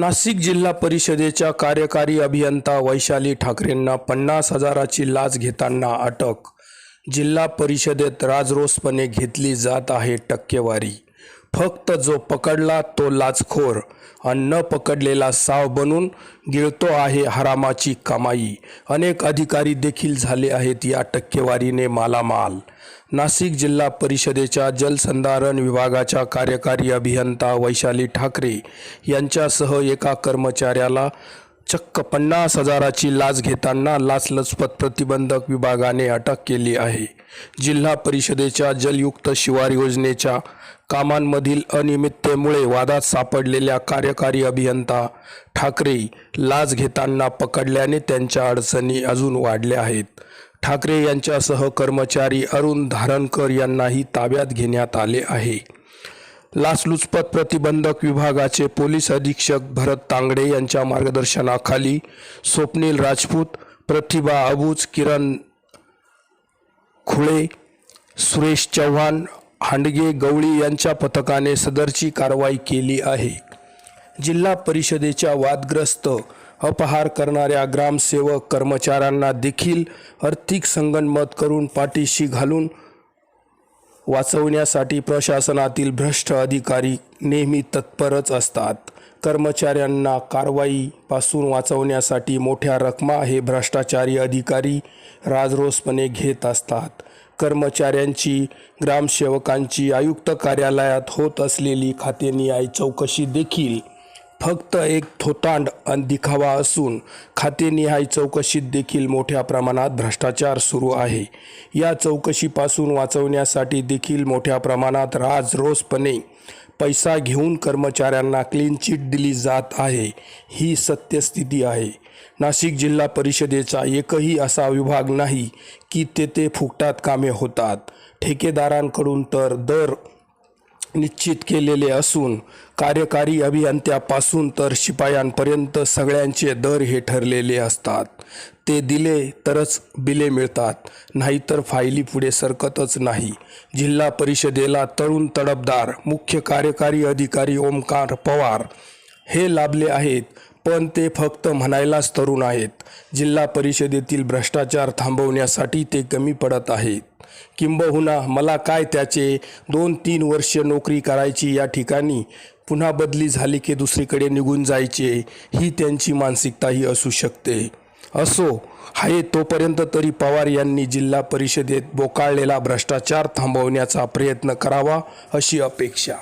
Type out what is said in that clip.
नाशिक जिल्हा परिषदेच्या कार्यकारी अभियंता वैशाली ठाकरेंना 50,000ची लाच घेताना अटक। जिल्हा परिषदेत राजरोसपणे घेतली जात आहे टक्केवारी। फक्त जो पकडला तो लाचखोर आणि न पकडलेला साव बनून गिळतो आहे हरामाची कमाई। अनेक अधिकारी देखील झाले आहेत या टक्केवारीने मालामाल। नाशिक जिल्हा परिषदेच्या जलसंधारण विभागाच्या कार्यकारी अभियंता वैशाली ठाकरे यांच्यासह एका कर्मचाऱ्याला चक्क 50,000ची लाच घेताना लाचलुचपत प्रतिबंधक विभागाने अटक केली आहे। जिल्हा परिषदेच्या जलयुक्त शिवार योजनेच्या कामांमधील अनियमिततेमुळे वादात सापडलेल्या कार्यकारी अभियंता ठाकरे लाच घेताना पकडल्याने त्यांच्या अडचणी अजून वाढल्या आहेत। ठाकरे यांच्यासह कर्मचारी अरुण धारणकर यांनाही ताब्यात घेण्यात आले आहे। लाचलुचपत प्रतिबंधक विभागाचे पोलीस अधीक्षक भरत तांगडे यांच्या मार्गदर्शनाखाली स्वप्नील राजपूत, प्रतिभा अबूज, किरण खुळे, सुरेश चव्हाण, हांडगे गवळी यांच्या पथकाने सदरची कारवाई केली आहे। जिल्हा परिषदेच्या वादग्रस्त अपहार करणाऱ्या ग्रामसेवक कर्मचाऱ्यांना देखील आर्थिक संगनमत करून पाठीशी घालून वाचवण्यासाठी प्रशासनातील भ्रष्ट अधिकारी नेहमी तत्परच असतात। कर्मचाऱ्यांना कारवाईपासून वाचवण्यासाठी मोठ्या रकमा हे भ्रष्टाचारी अधिकारी राजरोसपणे घेत असतात। कर्मचाऱ्यांची, ग्रामसेवकांची आयुक्त कार्यालयात होत असलेली खातेनिहाय चौकशी देखील फक्त एक थोतांड आणि दिखावा असून खातेनिहाय चौकशीत देखील मोठ्या प्रमाणात भ्रष्टाचार सुरू आहे। या चौकशीपासून वाचवण्यासाठी देखील मोठ्या प्रमाणात राजरोसपणे पैसा घेऊन कर्मचाऱ्यांना क्लीन चिट दिली जात आहे, ही सत्यस्थिती आहे। नाशिक जिल्हा परिषदेचा एकही असा विभाग नाही की तेथे फुकटात कामे होतात। ठेकेदारांकडून तर दर निश्चित केलेले असून कार्यकारी अभियंत्यापासून तर शिपायांपर्यंत सगळ्यांचे दर हे ठरलेले असतात। ते दिले तरच बिले मिळतात, नाहीतर फायली पुढे सरकतच नाही। जिल्हा परिषदेला तरुण तडफदार मुख्य कार्यकारी अधिकारी ओमकार पवार हे लाभले आहेत, पण ते फक्त म्हणायलाच तरुण आहेत। जिल्हा परिषदेतील भ्रष्टाचार थांबवण्यासाठी ते कमी पडत आहेत। किंबहुना मला काय त्याचे 2-3 वर्ष नोकरी करायची या ठिकाणी, पुन्हा बदली झाली की दुसरीकडे निघून जायचे, ही त्यांची मानसिकताही असू शकते। असो, आहे तोपर्यंत तरी पवार यांनी जिल्हा परिषदेत बोकाळलेला भ्रष्टाचार थांबवण्याचा प्रयत्न करावा अशी अपेक्षा।